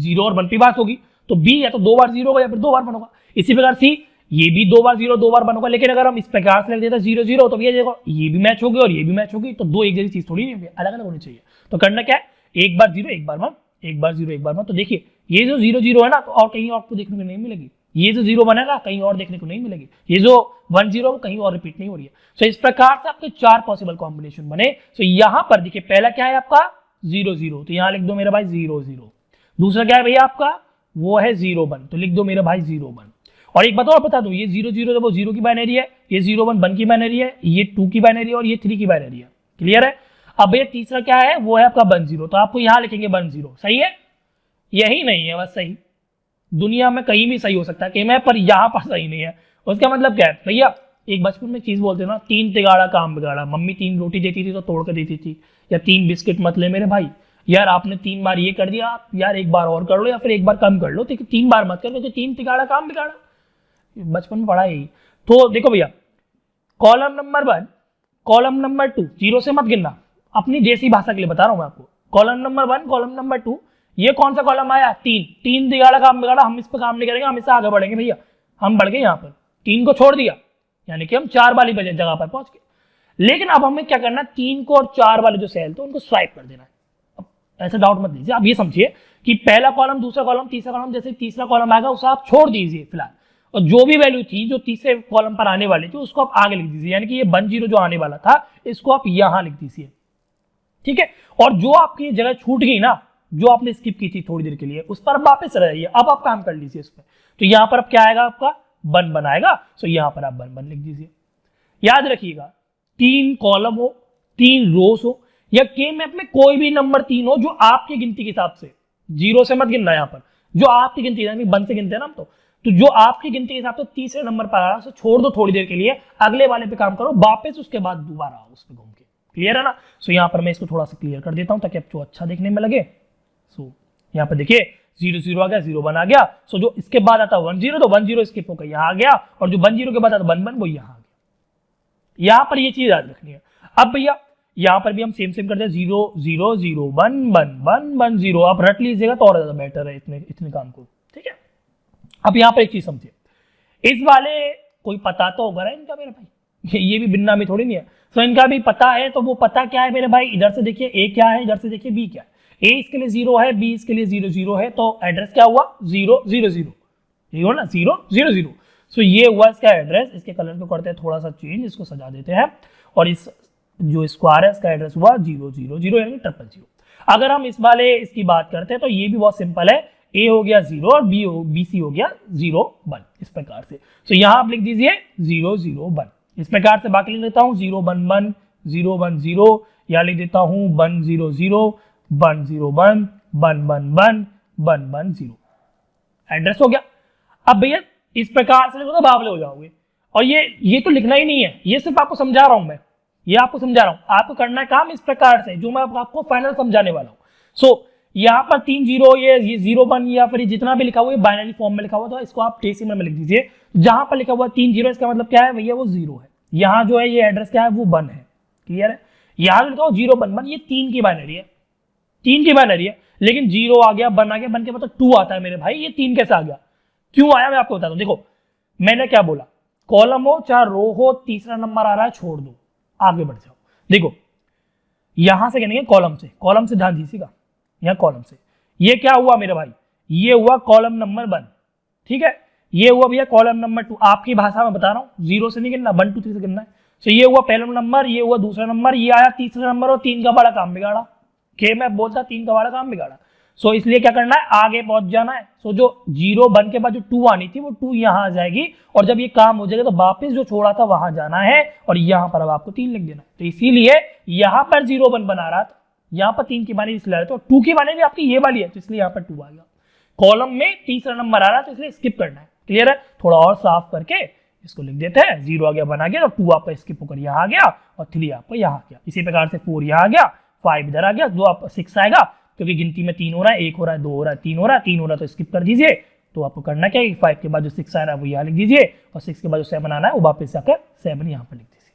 0 और 1 की बात होगी, तो बी या तो 2 बार 0 होगा या फिर 2 बार 1 होगा। इसी प्रकार सी, ये भी 2 बार 0 2 बार 1 होगा, लेकिन अगर हम इस प्रकार से लिख देते 0 0 तो भैया देखो ये भी मैच होगी और ये भी मैच होगी, तो दो एक जैसी चीज थोड़ी नहीं होगी, अलग अलग होनी चाहिए। तो करना क्या है, एक बार 0 एक बार 1, एक बार 0 एक बार 1। तो देखिए ये जो 0 0 है ना, तो और कहीं और आपको देखने को नहीं मिलेगी, ये जो 0 1 है ना कहीं और देखने को नहीं मिलेगी, ये जो 1 0 कहीं और रिपीट नहीं हो रही है। तो इस प्रकार से आपके 4 पॉसिबल कॉम्बिनेशन बने। तो यहां पर देखिए पहला क्या है आपका 0 0, तो यहां लिख दो मेरे भाई 0 0। दूसरा क्या है भैया आपका, वो है 0 1, तो लिख दो मेरे भाई 0 1। और एक बात और बता दो, ये 0 0 वो 0 की बाइनरी है, ये 0 1 1 की बाइनरी है, ये 2 की बाइनरी है और ये 3 की बाइनरी है। क्लियर है। अब भैया तीसरा क्या है, वो है आपका 1 0, तो आपको यहां लिखेंगे 1 0। सही है, यही नहीं है बस सही, दुनिया में कहीं भी सही हो सकता है कि मैं, पर यहां पर सही नहीं है। उसका मतलब क्या है भैया, एक बचपन में चीज बोलते ना, 3 तिगाड़ा काम बिगाड़ा, मम्मी 3 रोटी देती थी तो तोड़ कर देती थी, या 3 बिस्किट मत ले मेरे भाई, यार आपने 3 बार ये कर दिया, यार एक बार और कर लो या फिर एक बार कम कर लो, तो 3 बार मत कर, तो 3 तिगाड़ा काम बिगाड़ा, बचपन में पढ़ा यही। तो देखो भैया, कॉलम नंबर 1 कॉलम नंबर 2 0 से मत गिनना, अपनी देसी भाषा के लिए बता रहा हूं मैं आपको। कॉलम नंबर 1 कॉलम नंबर 2, ये कौन सा कॉलम आया, 3 तिगाड़ा काम बिगाड़ा, हम इस पर काम नहीं करेंगे, हम इससे आगे बढ़ेंगे भैया, हम बढ़ गए यहाँ पर, 3 को छोड़ दिया, यानी कि हम 4 वाली जगह पर पहुंच गए। लेकिन अब हमें क्या करना, 3 को और 4 वाले जो सेल थे उनको स्वाइप कर देना है। अब ऐसा डाउट मत लीजिए, आप ये समझिए कि पहला कॉलम, दूसरा कॉलम, तीसरा कॉलम, जैसे तीसरा कॉलम आएगा उसे आप छोड़ दीजिए फिलहाल, और जो भी वैल्यू थी जो तीसरे कॉलम पर आने वाली थी उसको आप आगे लिख दीजिए, यानी कि ये 1 0 जो आने वाला था इसको आप यहां लिख दीजिए, ठीक है। और जो आपकी जगह छूट गई ना, जो आपने स्किप की थी थोड़ी देर के लिए, उस पर वापस रहिए, अब आप काम कर लीजिए इस पर। तो यहां पर अब क्या आएगा आपका 1 बनाएगा, तो यहां पर आप 1 1 लिख दीजिए। याद रखिएगा 3 कॉलम हो, 3 रोज हो, या के मैप में कोई भी नंबर 3 हो जो आपकी गिनती के हिसाब से, 0 से मत गिनना, यहां पर जो आपकी गिनती, यानी 1 से गिनते हैं ना हम, तो जो आपकी गिनती के हिसाब से तीसरे नंबर पर आ रहा है छोड़ दो थोड़ी देर के लिए, अगले वाले पे काम करो वापस, उसके बाद दोबारा आओ उस पर घूम के। क्लियर है ना। सो यहां पर मैं इसको थोड़ा सा क्लियर कर देता हूं ताकि आपको अच्छा देखने में लगे। सो यहां पर देखिए 0 0 आ गया, 0 1 आ गया, सो जो इसके बाद आता है 1 0, तो 1 0 स्किप होकर यहां आ गया, और जो 1 0 के बाद आता है 1 1 वो यहां आ गया। यहां पर ये चीज याद रखनी है। अब भैया यहां पर भी हम सेम करते हैं, 0 0 0 1 1 1 1 0, आप रट लीजिएगा तो और ज्यादा बेटर है इतने काम को, ठीक है। अब यहां पर एक चीज समझिए, इस वाले कोई पता तो होगा ना इनका मेरे भाई, ये भी बिन्ना में थोड़ी नहीं है, तो इनका भी पता है, तो वो पता क्या है मेरे भाई, इधर से देखिए ए क्या है, इधर से देखिए बी क्या है। ए इसके लिए 0 है, बी इसके लिए 0 0 है, तो एड्रेस क्या हुआ 0 0 0, ये हो ना 0 0 0। सो ये हुआ इसका एड्रेस। इसके कलर को करते हैं थोड़ा सा चेंज, इसको सजा देते हैं, और इस जो स्क्वायर है इसका एड्रेस हुआ 0 0 0 यानी 000। अगर हम इस वाले इसकी बात करते हैं तो ये भी बहुत सिंपल है, ए हो गया 0 और बी सी हो गया 0 1, इस प्रकार से। तो यहां आप लिख दीजिए 0 0 1, इस प्रकार से। बाकी लिख देता हूं 0 1 1 0 1 0, या लिख देता हूं 1 0 0 1 0 1 1 1 1 1 1 0, एड्रेस हो गया। अब भैया इस प्रकार से लिखो तो बावले हो जाओगे, और ये तो लिखना ही नहीं है, ये सिर्फ आपको समझा रहा हूं मैं, ये आपको समझा रहा हूं, आपको करना है काम इस प्रकार से जो मैं आपको फाइनल समझाने वाला हूं। सो यहाँ पर 3 0, ये 0 1 या फिर जितना भी लिखा हुआ है बाइनरी फॉर्म में लिखा हुआ, तो इसको आप डेसिमल में लिख दीजिए। जहां पर लिखा हुआ 3 0, इसका मतलब क्या है भैया, वो 0 है। यहाँ जो है ये एड्रेस क्या है, वो 1 है। क्लियर है। यहाँ लिखा हुआ 0 1 1, ये 3 की बाइनरी है, 3 की बाइनरी है, लेकिन 0 आ गया 1 आ गया, 1 के मतलब 2 आता है मेरे भाई, ये 3 कैसे आ गया, क्यों आया मैं आपको बताता हूं। देखो मैंने क्या बोला, कॉलम हो चाहे रो हो, तीसरा नंबर आ रहा है छोड़ दो, आगे बढ़ जाओ। देखो यहां से कहने कॉलम से ध्यान दीजिएगा, यहां कॉलम से ये क्या हुआ मेरे भाई, ये हुआ कॉलम नंबर 1, ठीक है। ये हुआ भैया कॉलम नंबर 2, आपकी भाषा में बता रहा हूं, 0 से नहीं गिनना, 1 2 3 से गिनना है। तो ये हुआ पहला नंबर, ये हुआ दूसरा नंबर, ये आया तीसरा नंबर, और 3 का बड़ा काम बिगाड़ा। के मैं बोलता 3 का बड़ा काम बिगाड़ा। सो इसलिए क्या करना है, आगे पहुंच जाना है। सो जो 0 1 के बाद जो 2 आनी थी वो 2 यहां आ जाएगी, और जब ये काम हो जाएगा तो वापस जो छोड़ा था वहां जाना है, और यहां पर अब आपको 3 लिख देना है। तो इसीलिए यहां पर 0 1 बना रहा था, यहां पर 3 की बानी इसलिए, तो 2 की बानी भी आपकी ये वाली है, तो इसलिए यहां पर 2 आ गया। कॉलम में तीसरा नंबर आ रहा है तो इसलिए स्किप करना है। क्लियर है। थोड़ा और साफ करके इसको लिख देते हैं, 0 आ गया 1 आ गया, तो 2 आपका स्किप होकर यहाँ आ गया, और 3 आपका यहाँ आ गया। इसी प्रकार से 4 यहाँ आ गया, 5 इधर आ गया, 2 आपका 6 आएगा, क्योंकि गिनती में 3 हो रहा है, 1 हो रहा है, 2 हो रहा है, 3 हो रहा है, 3 हो रहा है तो स्किप कर दीजिए। तो आपको करना क्या है, 5 के बाद जो 6 आ रहा है वो यहाँ लिख दीजिए और 6 के बाद जो 7 आना है वो वापस आकर 7 यहाँ पर लिख दीजिए।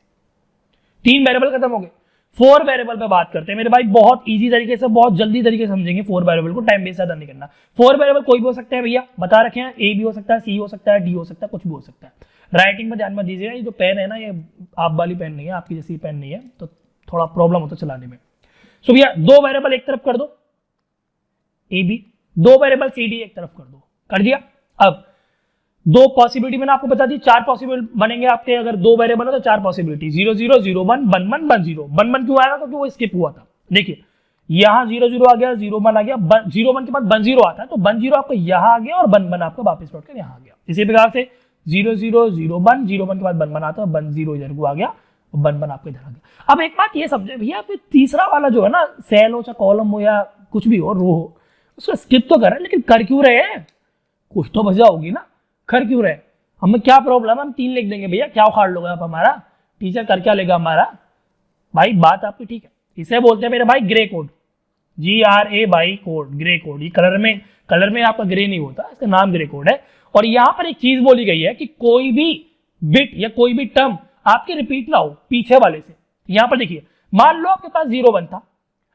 3 वेरिएबल खत्म हो गए। 4 वेरिएबल पे बात करते हैं मेरे भाई, बहुत इजी तरीके से, बहुत जल्दी तरीके से समझेंगे 4 वेरिएबल को, टाइम वेस्ट ज्यादा नहीं करना। 4 वेरिएबल कोई भी हो सकता है भैया, बता रखे हैं, ए भी हो सकता है, सी हो सकता है, डी हो सकता है, कुछ भी हो सकता है। राइटिंग में ध्यान मत दीजिएगा, ये जो पेन है ना ये आप वाली पेन नहीं है, आपकी जैसी पेन नहीं है, तो थोड़ा प्रॉब्लम होता है चलाने में। सो भैया 2 वेरिएबल एक तरफ कर दो, A B, 2 variable C D एक तरफ कर दो, कर दिया। अब 2 पॉसिबिलिटी मैंने आपको बता दी, 4 पॉसिबल बनेंगे आपके, अगर 2 वेरिएबल है तो 4 पॉसिबिलिटी, 0 0 0 1 1 1 1 0। 1 1 क्यों आएगा, क्योंकि वो स्किप हुआ था। देखिए यहाँ 0 0 आ गया, 0 1 आ गया, 0 1 के बाद 1 0 आता है, तो 1 0 आपका यहाँ आ गया और 1 1 आपका वापस लौट कर यहाँ आ गया। इसी प्रकार से 0 0 0 1 0 1 के बाद 1 1 आता है, 1 0 इधर को आ गया और 1 1 आपको इधर आ गया। अब एक बात ये समझे भैया, तीसरा वाला जो है ना, सेल हो चाहे कॉलम हो या कुछ भी हो, रो हो, उसको स्किप तो कर रहे हैं, लेकिन कर क्यों रहे हैं, कुछ तो वजह होगी ना, कर क्यों रहे? हमें क्या प्रॉब्लम है, हम 3 लिख देंगे भैया, क्या उखाड़ लोगे आप हमारा, टीचर कर क्या लेगा हमारा? भाई बात आपकी ठीक है। इसे बोलते हैं मेरे भाई grey code, GRA by code, grey code. ये कलर में आपका ग्रे नहीं होता, इसका नाम ग्रे कोड है। और यहां पर एक चीज बोली गई है कि कोई भी बिट या कोई भी टर्म आपकी रिपीट ना हो पीछे वाले से। यहां पर देखिए, मान लो आपके पास 0 1 था,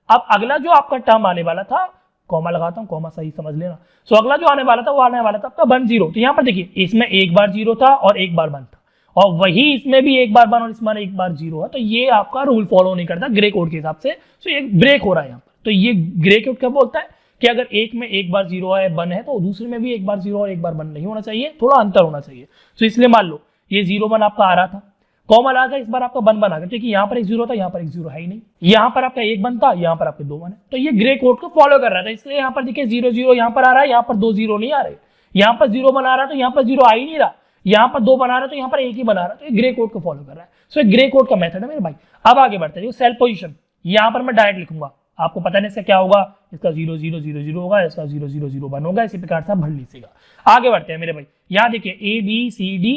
अब अगला जो आपका टर्म आने वाला था, कॉमा लगाता हूं, कॉमा सही समझ लेना। सो अगला जो आने वाला था वो आने वाला था आपका 1 0। तो यहां पर देखिए, इसमें एक बार 0 था और एक बार 1 था, और वही इसमें भी एक बार 1 और इसमें एक बार 0 है। तो ये आपका रूल फॉलो नहीं करता ग्रे कोड के हिसाब से, तो ये ब्रेक हो रहा है यहाँ पर। तो ये ग्रे कोड क्या बोलता है कि अगर एक में एक बार 0 है 1 है, तो दूसरे में भी एक बार 0 और एक बार 1 नहीं होना चाहिए, थोड़ा अंतर होना चाहिए। तो इसलिए मान लो ये 0 1 आपका आ रहा था, कॉमन आ गया, इस बार आपका 1 1 आ गया, क्योंकि यहाँ पर एक 0 था, यहाँ पर एक 0 है ही नहीं, यहाँ पर आपका 1 1 था, यहाँ पर आपके 2 1 है। तो ये ग्रे कोड को फॉलो कर रहा था, इसलिए यहाँ पर देखिए 0 0 यहाँ पर आ रहा है, यहाँ पर 2 0 नहीं आ रहे, यहाँ पर 0 1 आ रहा है तो यहाँ पर 0 आ ही नहीं रहा, यहाँ पर 2 बना रहा है तो यहाँ पर 1 ही बना रहा है। तो ये ग्रे कोड को फॉलो कर रहा है। सो ग्रे कोड का मेथड है मेरे भाई। अब आगे बढ़ते हैं, सेल पोजिशन, यहाँ पर मैं डायरेक्ट लिखूंगा, आपको पता नहीं इसका क्या होगा, इसका 0 0 0 0 होगा, इसका 0 0 0 1 होगा, इसी प्रकार से आप भर लीजिएगा। आगे बढ़ते हैं मेरे भाई, यहाँ देखिए ABCD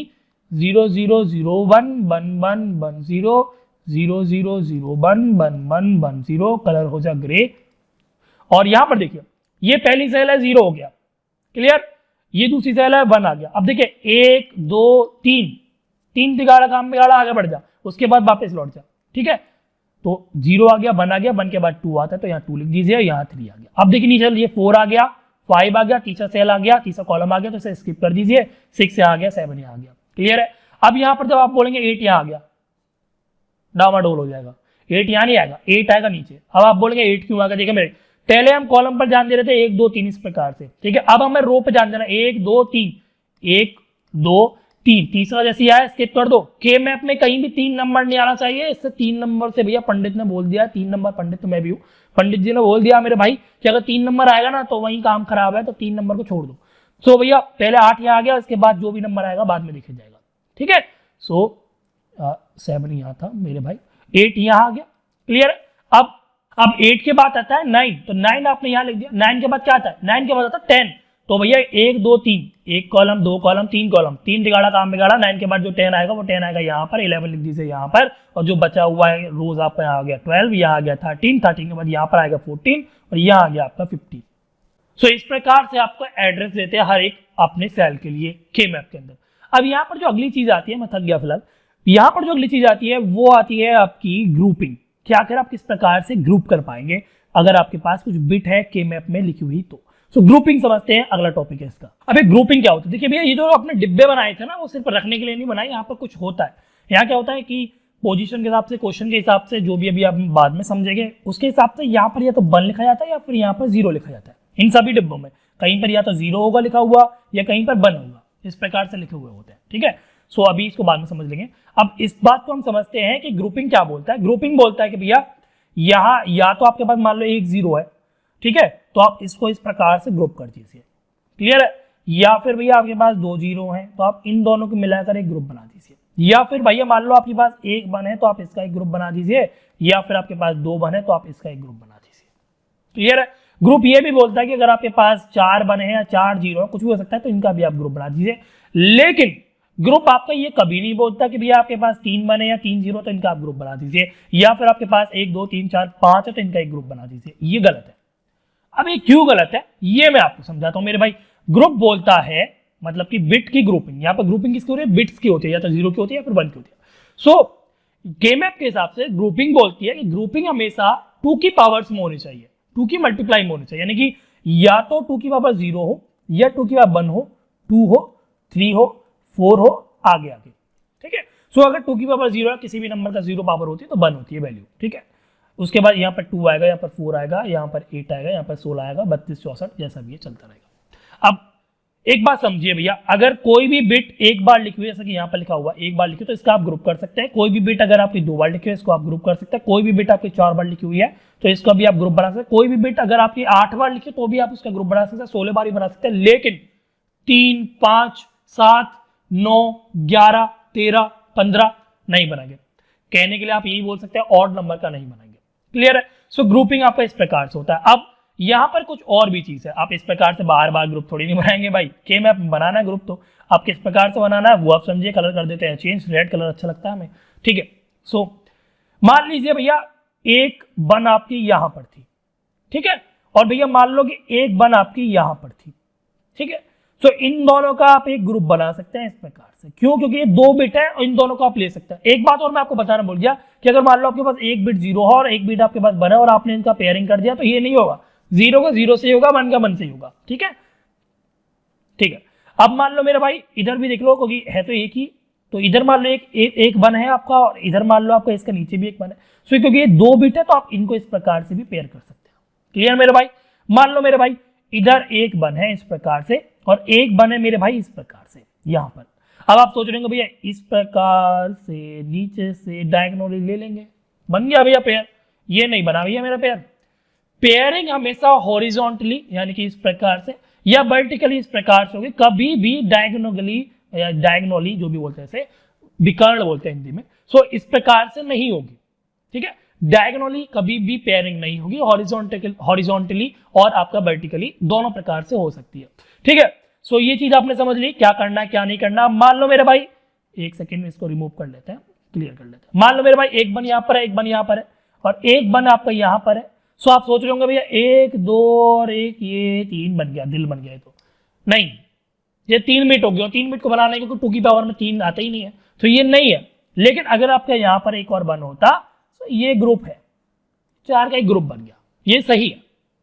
0 0 0 1 1 1 1 0 0 0 0 1 1 1 1 0, कलर हो जाए ग्रे। और यहां पर देखिए, ये पहली सेल है 0 हो गया, क्लियर, ये दूसरी सेल है 1 आ गया। अब देखिए 1 2 3 तिगाड़ा काम बिगाड़ा, आगे बढ़ जा, उसके बाद वापस लौट जा, ठीक है। तो 0 आ गया, 1 आ गया, 1 के बाद 2 आता है, तो यहाँ 2 लिख दीजिए, यहाँ 3 आ गया। अब देखिए नीचे ये 4 आ गया, 5 आ गया, तीसरा सेल आ गया, तीसरा कॉलम आ गया, तो इसे स्किप कर दीजिए, 6 से आ गया, 7 यहाँ आ गया, क्लियर है। अब यहां पर जब आप बोलेंगे 8 यहाँ आ गया, डामाडोल हो जाएगा, 8 यहाँ नहीं आएगा, 8 आएगा नीचे। अब आप बोलेंगे 8 क्यों आ गया, देखिए मेरे पहले हम कॉलम पर ध्यान दे रहे थे 1 2 3 इस प्रकार से, ठीक है। अब हमें रो पे ध्यान देना, 1 2 3 1 2 3, तीसरा जैसे आया स्किप कर दो। के मैप में कहीं भी 3 नंबर नहीं आना चाहिए, इससे 3 नंबर से भैया पंडित ने बोल दिया, 3 नंबर, पंडित तो मैं भी हूँ, पंडित जी ने बोल दिया मेरे भाई कि अगर 3 नंबर आएगा ना तो वही काम खराब है, तो 3 नंबर को छोड़ दो। सो भैया पहले 8 यहाँ आ गया, उसके बाद जो भी नंबर आएगा बाद में लिखा जाएगा, ठीक है। सो 7 यहाँ था मेरे भाई, 8 यहाँ आ गया, क्लियर। अब 8 के बाद आता है 9, तो 9 आपने यहाँ लिख दिया। 9 के बाद क्या आता है, 9 के बाद आता है 10। तो भैया 1 2 3, 1 कॉलम 2 कॉलम 3 कॉलम, 3 तिगाड़ा काम बिगाड़ा। 9 के बाद जो 10 आएगा वो 10 आएगा यहाँ पर, 11 लिख दीजिए यहाँ पर, और जो बचा हुआ है रोज आपका यहाँ आ गया 12, यहाँ आ गया 13, 13 के बाद यहाँ पर आएगा 14 और यहाँ आ गया आपका 15। सो इस प्रकार से आपको एड्रेस देते हैं हर एक अपने सेल के लिए के मैप के अंदर। अब यहाँ पर जो अगली चीज आती है, मैं थक गया फिलहाल, यहाँ पर जो अगली चीज आती है वो आती है आपकी ग्रुपिंग, कि आखिर आप किस प्रकार से ग्रुप कर पाएंगे अगर आपके पास कुछ बिट है के मैप में लिखी हुई तो। सो ग्रुपिंग समझते हैं, अगला टॉपिक है इसका। अब एक ग्रुपिंग क्या होता है, देखिए भैया ये जो अपने डिब्बे बनाए थे ना वो सिर्फ रखने के लिए नहीं बनाए, यहाँ पर कुछ होता है। यहाँ क्या होता है कि पोजीशन के हिसाब से, क्वेश्चन के हिसाब से, जो भी अभी आप बाद में समझेंगे उसके हिसाब से यहाँ पर या तो 1 लिखा जाता है या फिर यहाँ पर 0 लिखा जाता है। इन सभी डिब्बों में कहीं पर या तो 0 होगा लिखा हुआ या कहीं पर 1 होगा, इस प्रकार से लिखे हुए होते हैं, ठीक है। सो अभी इसको बाद में समझ लेंगे। अब इस बात को हम समझते हैं कि ग्रुपिंग क्या बोलता है। ग्रुपिंग बोलता है कि भैया यहाँ या तो आपके पास मान लो एक 0 है, ठीक है, तो आप इसको इस प्रकार से ग्रुप कर दीजिए, क्लियर है। या फिर भैया आपके पास 2 0 हैं तो आप इन दोनों को मिलाकर एक ग्रुप बना दीजिए। या फिर भैया मान लो आपके पास 1 1 है तो आप इसका एक ग्रुप बना दीजिए, या फिर आपके पास 2 1 है तो आप इसका एक ग्रुप बना दीजिए, क्लियर है। ग्रुप ये भी बोलता है कि अगर आपके पास 4 1 है या 4 0 है, कुछ भी हो सकता है, तो इनका भी आप ग्रुप बना दीजिए। लेकिन ग्रुप आपका ये कभी नहीं बोलता कि भैया आपके पास 3 1 है या 3 0 तो इनका आप ग्रुप बना दीजिए, या फिर आपके पास 1 2 3 4 5 है तो इनका एक ग्रुप बना दीजिए, ये गलत है। अब ये क्यों गलत है ये मैं आपको समझाता हूं मेरे भाई। ग्रुप बोलता है मतलब कि बिट की ग्रुपिंग, यहाँ पर ग्रुपिंग किसकी हो रही है, बिट्स की होती है, या तो 0 की होती है या फिर 1 की होती है। सो केमैप के हिसाब से ग्रुपिंग बोलती है कि ग्रुपिंग हमेशा 2 की पावर्स में होनी चाहिए, 2 की मल्टीप्लाई में होनी चाहिए, यानी कि या तो 2 की पावर 0 हो, या 2 की पावर 1 हो, 2 हो, 3 हो, 4 हो, आगे आगे, ठीक है। सो अगर 2 की पावर 0 है, किसी भी नंबर का 0 पावर होती है तो 1 होती है वैल्यू, ठीक है। उसके बाद यहाँ पर 2 आएगा, यहाँ पर 4 आएगा, यहाँ पर 8 आएगा, यहाँ पर 16 आएगा, 32 64 जैसा भी ये चलता रहेगा। अब एक बात समझिए भैया, अगर कोई भी बिट एक बार लिखी हुई है, जैसे कि यहाँ पर लिखा हुआ एक बार लिखी तो इसका आप ग्रुप कर सकते हैं। कोई भी बिट अगर आपकी 2 बार लिखी हुई है इसको आप ग्रुप कर सकते हैं। कोई भी बिट आपकी 4 बार लिखी हुई है तो इसका भी आप ग्रुप बना सकते हैं। कोई भी बिट अगर आपकी 8 बार लिखी तो भी आप उसका ग्रुप बना सकते हैं, 16 बार भी बना सकते हैं। लेकिन 3 5 7 9 11 13 15 नहीं बनाएंगे। कहने के लिए आप यही बोल सकते हैं ऑड नंबर का नहीं बनाएंगे। क्लियर है। सो ग्रुपिंग आपका इस प्रकार से होता है। अब यहां पर कुछ और भी चीज है, आप इस प्रकार से बार बार ग्रुप थोड़ी नहीं बनाएंगे भाई। के मैप बनाना है ग्रुप तो आप किस प्रकार से बनाना है वो आप समझिए। कलर कर देते हैं चेंज, रेड कलर अच्छा लगता है हमें, ठीक है। सो मान लीजिए भैया एक वन आपकी यहां पर थी, ठीक है, और भैया मान लो कि एक वन आपकी यहां पर थी, ठीक है। सो इन दोनों का आप एक ग्रुप बना सकते हैं इस प्रकार से। क्यों? क्योंकि ये 2 बिट है और इन दोनों को आप ले सकते हैं। एक बात और मैं आपको बताना भूल गया कि अगर मान लो आपके पास एक बिट 0 है और एक बिट आपके पास 1 है और आपने इनका पेयरिंग कर दिया तो ये नहीं होगा। 0 का 0 से ही होगा, 1 का 1 से ही होगा, ठीक है, ठीक है। अब मान लो मेरे भाई इधर भी देख लो, क्योंकि है तो एक ही, तो इधर मान लो एक 1 है आपका और इधर मान लो आपका इसका नीचे भी एक 1 है। सो क्योंकि ये 2 बिट है तो आप इनको इस प्रकार से भी पेयर कर सकते हैं। क्लियर मेरे भाई। मान लो मेरे भाई इधर एक 1 है इस प्रकार से और एक 1 है मेरे भाई इस प्रकार से यहां पर। अब आप सोच रहे होंगे भैया इस प्रकार से नीचे से डायगोनली ले लेंगे, बन गया भैया पेयर। ये नहीं बना भैया मेरा पेयर। पेयरिंग हमेशा हॉरिजॉन्टली यानी कि इस प्रकार से या वर्टिकली इस प्रकार से होगी, कभी भी डायगोनली या डायगोनली जो भी बोलते हैं इसे विकर्ण बोलते हैं हिंदी में। सो इस प्रकार से नहीं होगी, ठीक है। डायगोनली कभी भी पेयरिंग नहीं होगी, हॉरिजॉन्टली और आपका वर्टिकली दोनों प्रकार से हो सकती है, ठीक है। सो ये चीज आपने समझ ली क्या करना है क्या नहीं करना। मान लो मेरे भाई एक सेकेंड में इसको रिमूव कर लेते हैं, क्लियर कर लेते हैं। मान लो मेरे भाई एक 1 यहाँ पर है, एक 1 यहाँ पर है और एक 1 आपका यहाँ पर है। सो आप सोच रहे होंगे भैया 1 2 और 1 ये 3 बन गया, दिल बन गया। तो नहीं, ये 3 बिट हो गया। 3 बिट को बनाने क्योंकि 2 की पावर में 3 आता ही नहीं है तो ये नहीं है। लेकिन अगर आपका यहाँ पर एक और 1 होता तो ये ग्रुप है, 4 का एक ग्रुप बन गया, ये सही है।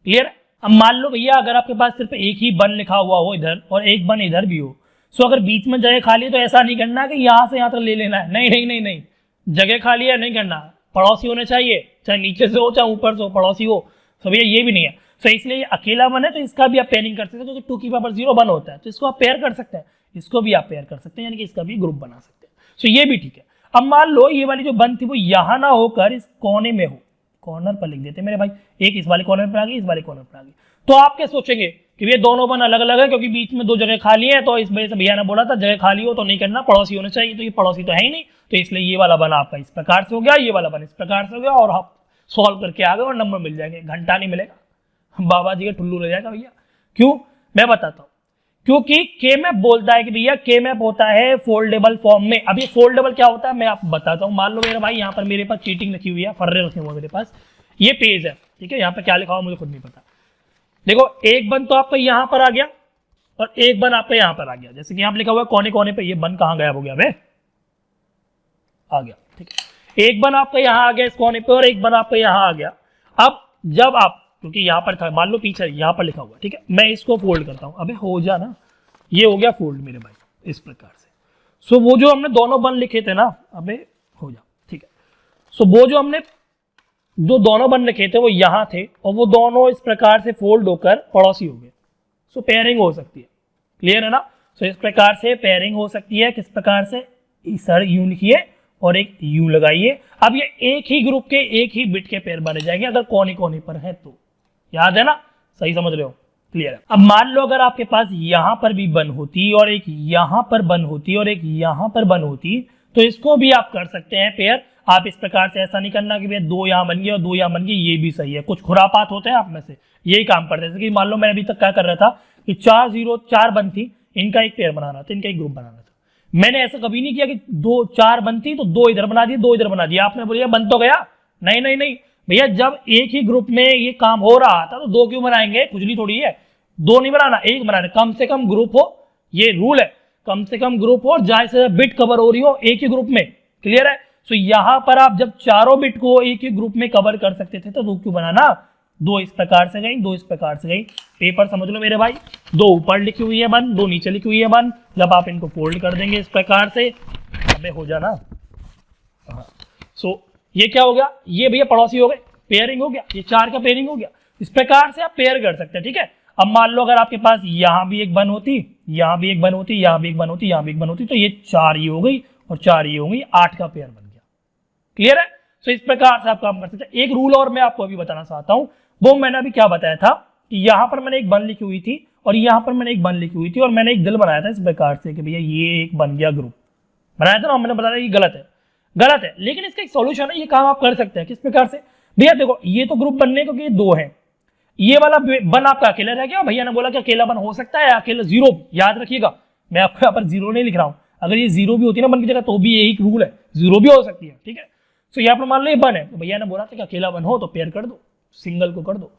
क्लियर है। अब मान लो भैया अगर आपके पास सिर्फ एक ही 1 लिखा हुआ हो इधर और एक 1 इधर भी हो, सो अगर बीच में जगह खाली है तो ऐसा नहीं करना कि यहां से यहां तक ले लेना है। नहीं नहीं नहीं नहीं, जगह खाली है नहीं करना, पड़ोसी होने चाहिए, चाहे नीचे से हो चाहे ऊपर से हो, पड़ोसी हो। तो भैया ये भी नहीं है। सो इसलिए ये अकेला 1 है तो इसका भी आप पेयरिंग कर सकते हैं, क्योंकि 2 की पावर 0 1 होता है तो इसको आप पेयर कर सकते हैं, इसको भी आप पेयर कर सकते हैं, यानी कि इसका भी ग्रुप बना सकते हैं। सो ये भी ठीक है। अब मान लो ये वाली जो 1 थी वो यहां ना होकर इस कोने में हो, कॉर्नर पर लिख देते मेरे भाई। एक इस वाले कॉर्नर पर आ गई, इस वाले कॉर्नर पर आ गई। तो आप क्या सोचेंगे कि ये दोनों 1 अलग अलग है क्योंकि बीच में 2 जगह खाली है, तो इस वजह से भैया ने बोला था जगह खाली हो तो नहीं करना, पड़ोसी होने चाहिए। तो ये पड़ोसी तो है ही नहीं, तो इसलिए ये वाला 1 आपका इस प्रकार से हो गया, ये वाला 1 इस प्रकार से हो गया और आप सॉल्व करके आ गए और नंबर मिल जाएंगे। घंटा नहीं मिलेगा, बाबा जी का टुल्लू ले जाएगा भैया। क्यों? मैं बताता हूँ। क्योंकि के मैप बोलता है कि भैया के मैप होता है फोल्डेबल फॉर्म में। अब ये फोल्डेबल क्या होता है मैं आपको बताता हूँ। मान लो मेरा भाई यहाँ पर मेरे पास चीटिंग लिखी हुई है, फर्रे रखे हुए मेरे पास, ये पेज है, ठीक है। यहाँ पर क्या लिखा हुआ मुझे खुद नहीं पता। देखो एक 1 तो आपका यहाँ पर आ गया और एक 1 आपका यहाँ पर आ गया। जैसे कि यहाँ पर लिखा हुआ है कोने कोने पे, ये 1 कहाँ गायब हो गया बे? आ गया, ठीक है। एक 1 आपका यहाँ आ गया इस कोने पे और एक 1 आपका यहाँ आ गया। अब जब आप, क्योंकि यहाँ पर था, मान लो पीछे यहाँ पर लिखा हुआ, ठीक है, मैं इसको फोल्ड करता हूँ। अबे हो जा ना, ये हो गया फोल्ड मेरे भाई इस प्रकार से। सो वो जो हमने दोनों 1 लिखे थे ना, अबे हो जा, ठीक है। सो वो जो हमने जो दोनों 1 लिखे थे वो यहाँ थे और वो दोनों इस प्रकार से फोल्ड होकर पड़ोसी हो गए। सो पेयरिंग हो सकती है। क्लियर है ना। सो इस प्रकार से पेयरिंग हो सकती है। किस प्रकार से? सर यूं लिखिए और एक यू लगाइए। अब ये एक ही ग्रुप के एक ही बिट के पेयर बने जाएंगे अगर कोने कोने पर है तो। याद है ना, सही समझ रहे हो? क्लियर है। अब मान लो अगर आपके पास यहां पर भी 1 होती और एक यहां पर 1 होती और एक यहां पर 1 होती तो इसको भी आप कर सकते हैं पेयर। आप इस प्रकार से, ऐसा नहीं करना कि भैया 2 यहां बन गए और 2 यहां बन गए, ये भी सही है। कुछ खुरापात होते हैं आप में से यही काम करते हैं। जैसे कि मान लो मैं अभी तक क्या कर रहा था कि 4 0 4 1 थी, इनका एक पेयर बनाना था, इनका एक ग्रुप बनाना था। मैंने ऐसा कभी नहीं किया कि 2 4 बनती तो 2 इधर बना दिए 2 इधर बना दिया। आपने बोलिए बन तो गया, नहीं नहीं नहीं, भैया जब एक ही ग्रुप में ये काम हो रहा था तो दो क्यों बनाएंगे, खुजली थोड़ी है, दो नहीं बनाना, एक बनाना, कम से कम ग्रुप हो, ये रूल है, कम से कम ग्रुप हो और ज्यादा से बिट कवर हो रही हो एक ही ग्रुप में, क्लियर है। सो यहां पर आप जब चारों बिट को एक ही ग्रुप में कवर कर सकते थे तो दो क्यों बनाना, दो इस प्रकार से गई, दो इस प्रकार से गई, पेपर समझ लो मेरे भाई, दो ऊपर लिखी हुई है वन, दो नीचे लिखी हुई है वन, जब आप इनको फोल्ड कर देंगे इस प्रकार से हमें हो जाना। सो ये क्या हो गया, ये भैया पड़ोसी हो गए, पेयरिंग हो गया, ये चार का पेयरिंग हो गया, इस प्रकार से आप पेयर कर सकते हैं, ठीक है। अब मान लो अगर आपके पास यहां भी एक वन होती, यहां भी एक वन होती, यहां भी एक वन होती, यहां भी एक वन होती, तो ये चार ये हो गई और चार ये हो गई, 8 का पेयर बन गया, क्लियर है। सो इस प्रकार से आप काम कर सकते हैं। एक रूल और मैं आपको अभी बताना चाहता हूं, वो मैंने अभी क्या बताया था कि यहां पर मैंने एक वन लिखी हुई थी और यहां पर मैंने एक वन लिखी हुई थी और मैंने एक दिल बनाया था इस प्रकार से कि भैया ये एक बन गया ग्रुप, बनाया था ना, मैंने बताया ये गलत है, गलत है, लेकिन इसका एक सॉल्यूशन है, ये काम आप कर सकते हैं। किस प्रकार से भैया, देखो ये तो ग्रुप बनने को ये दो है, ये वाला वन आपका अकेला रह गया, भैया ने बोला कि अकेला वन हो सकता है, अकेला जीरो, याद रखिएगा मैं आपको यहाँ पर जीरो नहीं लिख रहा हूँ, अगर ये जीरो भी होती है ना वन की जगह तो भी यही रूल है, जीरो भी हो सकती है, ठीक है। तो यहाँ पर मान लो ये वन है, तो भैया ने बोला था कि अकेला वन हो तो पेयर कर दो, सिंगल को कर दो,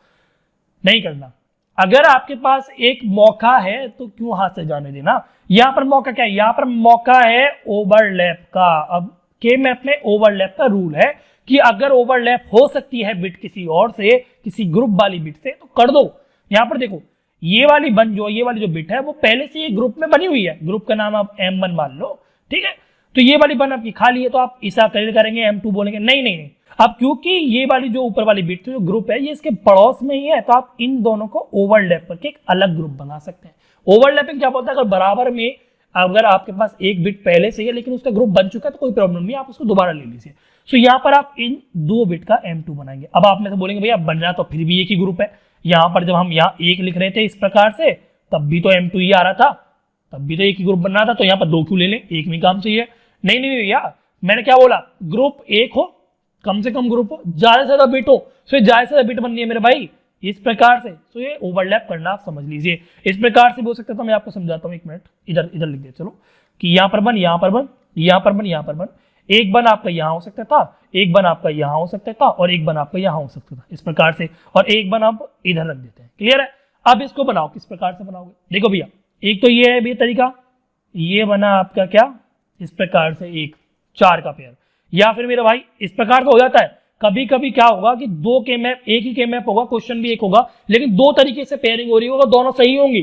नहीं करना। अगर आपके पास एक मौका है तो क्यों हाथ से जाने देना। यहाँ पर मौका क्या है, यहाँ पर मौका है ओवरलैप का। अब के मैप में ओवरलैप का रूल है कि अगर ओवरलैप हो सकती है बिट किसी और से, किसी ग्रुप वाली बिट से, तो कर दो। यहाँ पर देखो ये वाली बन जो ये वाली जो बिट है वो पहले से ये ग्रुप में बनी हुई है, ग्रुप का नाम आप M1 मान लो, ठीक है। तो ये वाली बन आपकी खाली है तो आप इसा क्लियर करेंगे, M2 बोलेंगे, नहीं नहीं नहीं। अब क्योंकि ये वाली जो ऊपर वाली बिट जो ग्रुप है ये इसके पड़ोस में ही है, तो आप इन दोनों को ओवरलैप करके एक अलग ग्रुप बना सकते हैं। ओवरलैपिंग क्या बोलता है, अगर बराबर में अगर आपके पास एक बिट पहले से है लेकिन उसका ग्रुप बन चुका है तो कोई प्रॉब्लम नहीं, आप उसको दोबारा ले लीजिए। सो यहाँ पर आप इन दो बिट का M2 बनाएंगे। अब आप में से बोलेंगे भैया बन रहा तो फिर भी एक ही ग्रुप है, यहाँ पर जब हम यहाँ एक लिख रहे थे इस प्रकार से तब भी तो M2 ही आ रहा था, तब भी तो एक ही ग्रुप बन रहा था, तो यहाँ पर दो क्यों ले लें, एक में काम चाहिए। नहीं नहीं भैया मैंने क्या बोला, ग्रुप एक हो, कम से कम ग्रुप हो, ज्यादा से ज्यादा बिट हो, तो ज्यादा से ज्यादा बिट बननी है मेरे भाई इस प्रकार से। तो ये ओवरलैप करना आप समझ लीजिए, इस प्रकार से भी हो सकता है। तो मैं आपको समझाता हूँ, एक मिनट, इधर इधर लिख दे चलो, कि यहाँ पर बन, यहाँ पर बन, यहाँ पर बन, यहाँ पर बन, एक बन आपका यहाँ हो सकता था, एक बन आपका यहाँ हो सकता था और एक बन आपका यहाँ हो सकता था, इस प्रकार से, और एक बन आप इधर रख देते हैं, क्लियर है। अब इसको बनाओ, किस प्रकार से बनाओगे, देखो भैया एक तो ये है भी तरीका, ये बना आपका क्या इस प्रकार से एक चार का पेयर, या फिर मेरा भाई इस प्रकार से हो जाता है। कभी कभी क्या होगा कि दो के मैप, एक ही के मैप होगा, क्वेश्चन भी एक होगा लेकिन दो तरीके से पेयरिंग हो रही होगा, दोनों सही होंगी,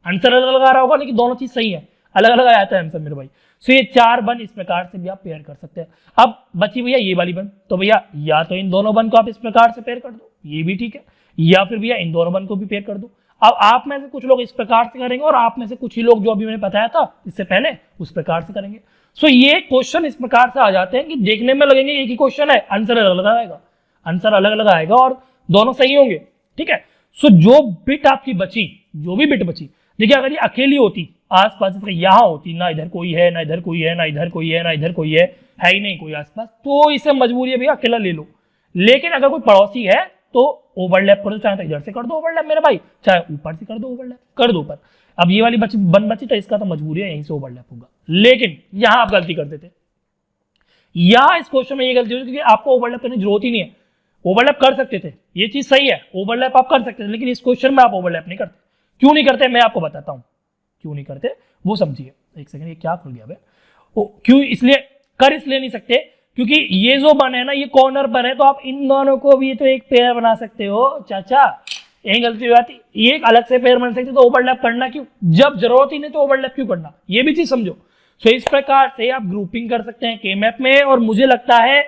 आंसर अलग अलग आ रहा होगा लेकिन दोनों चीज सही है, अलग अलग आता है आंसर मेरे भाई। सो ये चार बन इस प्रकार से भी आप पेयर कर सकते हैं। अब बची भैया ये वाली बन, तो भैया या तो इन दोनों बन को आप इस प्रकार से पेयर कर दो, ये भी ठीक है, या फिर भैया इन दोनों बन को भी पेयर कर दो। अब आप में से कुछ लोग इस प्रकार से करेंगे और आप में से कुछ ही लोग जो अभी मैंने बताया था इससे पहले उस प्रकार से करेंगे। सो ये क्वेश्चन इस प्रकार से आ जाते हैं कि देखने में लगेंगे एक ही क्वेश्चन है, आंसर अलग अलग आएगा, आंसर अलग अलग आएगा और दोनों सही होंगे, ठीक है। सो जो बिट आपकी बची, जो भी बिट बची, देखिए अगर ये अकेली होती आसपास यहाँ होती, ना इधर कोई है, ना इधर कोई है, ना इधर कोई है, ना इधर कोई है ही नहीं कोई आसपास, तो इसे मजबूरी है भैया अकेला ले लो। लेकिन अगर कोई पड़ोसी है तो ओवरलैप कर दो, चाहे तो इधर से कर दो ओवरलैप मेरे भाई, चाहे ऊपर से कर दो ओवरलैप, कर दो ऊपर। अब ये वाली बन बची तो इसका तो मजबूरी है यहीं से ओवरलैप होगा, लेकिन यहां आप गलती कर देते, यहां इस क्वेश्चन में ये गलती होती क्योंकि आपको ओवरलैप करने की जरूरत ही नहीं है, ओवरलैप कर सकते थे, ये चीज सही है, ओवरलैप आप कर सकते थे, लेकिन इस क्वेश्चन में आप ओवरलैप नहीं करते। क्यों नहीं करते मैं आपको बताता हूं, क्यों नहीं करते वो समझिए। एक सेकंड, ये क्या खुल गया भाई, क्यों इसलिए कर इसलिए नहीं सकते क्योंकि ये जो बन है ना ये कॉर्नर पर है, तो आप इन दोनों को भी तो एक पेयर बना सकते हो चाचा, यही गलती हो जाती, ये एक अलग से पेयर बन सकते तो ओवरलैप करना क्यों, जब जरूरत ही नहीं तो ओवरलैप क्यों करना, ये भी चीज समझो। सो इस प्रकार से आप ग्रुपिंग कर सकते हैं के मैप में, और मुझे लगता है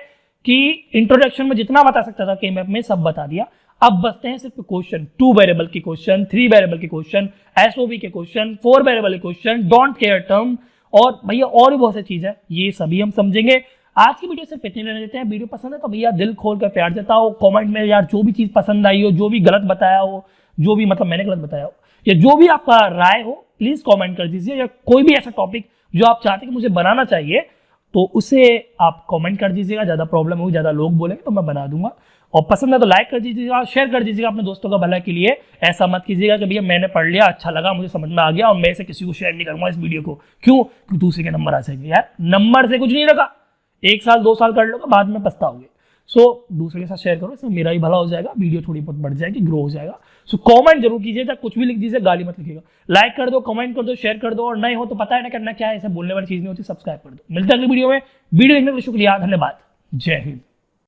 कि इंट्रोडक्शन में जितना बता सकता था के मैप में सब बता दिया। अब बचते हैं सिर्फ क्वेश्चन, 2 वेरिएबल के क्वेश्चन, 3 वेरिएबल के क्वेश्चन, एसओवी के क्वेश्चन, 4 वेरिएबल के क्वेश्चन, डोंट केयर टर्म, और भैया और भी बहुत सी चीज है, ये सभी हम समझेंगे। आज की वीडियो सिर्फ इतने रहने देते हैं। वीडियो पसंद है तो भैया दिल खोल कर प्यार देता हो, कमेंट में यार जो भी चीज पसंद आई हो, जो भी गलत बताया हो, जो भी मतलब मैंने गलत बताया हो, या जो भी आपका राय हो प्लीज कमेंट कर दीजिए, या कोई भी ऐसा टॉपिक जो आप चाहते हैं कि मुझे बनाना चाहिए तो उसे आप कमेंट कर दीजिएगा, ज्यादा प्रॉब्लम होगी, ज्यादा लोग बोलेंगे तो मैं बना दूंगा। और पसंद है तो लाइक कर दीजिएगा, शेयर कर दीजिएगा अपने दोस्तों का भला के लिए। ऐसा मत कीजिएगा कि भैया मैंने पढ़ लिया, अच्छा लगा, मुझे समझ में आ गया और मैं इसे किसी को शेयर नहीं करूंगा इस वीडियो को, क्यों, क्योंकि दूसरे के नंबर आ जाएंगे। यार नंबर से कुछ नहीं लगा, 1 साल 2 साल कर लोगे बाद में पछताओगे। सो दूसरे के साथ शेयर करो, इसमें मेरा ही भला हो जाएगा, वीडियो थोड़ी बहुत बढ़ जाएगी, ग्रो हो जाएगा। सो कमेंट जरूर कीजिएगा, कुछ भी लिख दीजिए, गाली मत लिखिएगा। लाइक कर दो, कमेंट कर दो, शेयर कर दो, और नए हो तो पता है ना करना क्या है, ऐसे बोलने वाली चीज नहीं होती, सब्सक्राइब कर दो। मिलते हैं अगली वीडियो में। वीडियो देखने के लिए शुक्रिया, धन्यवाद, जय हिंद।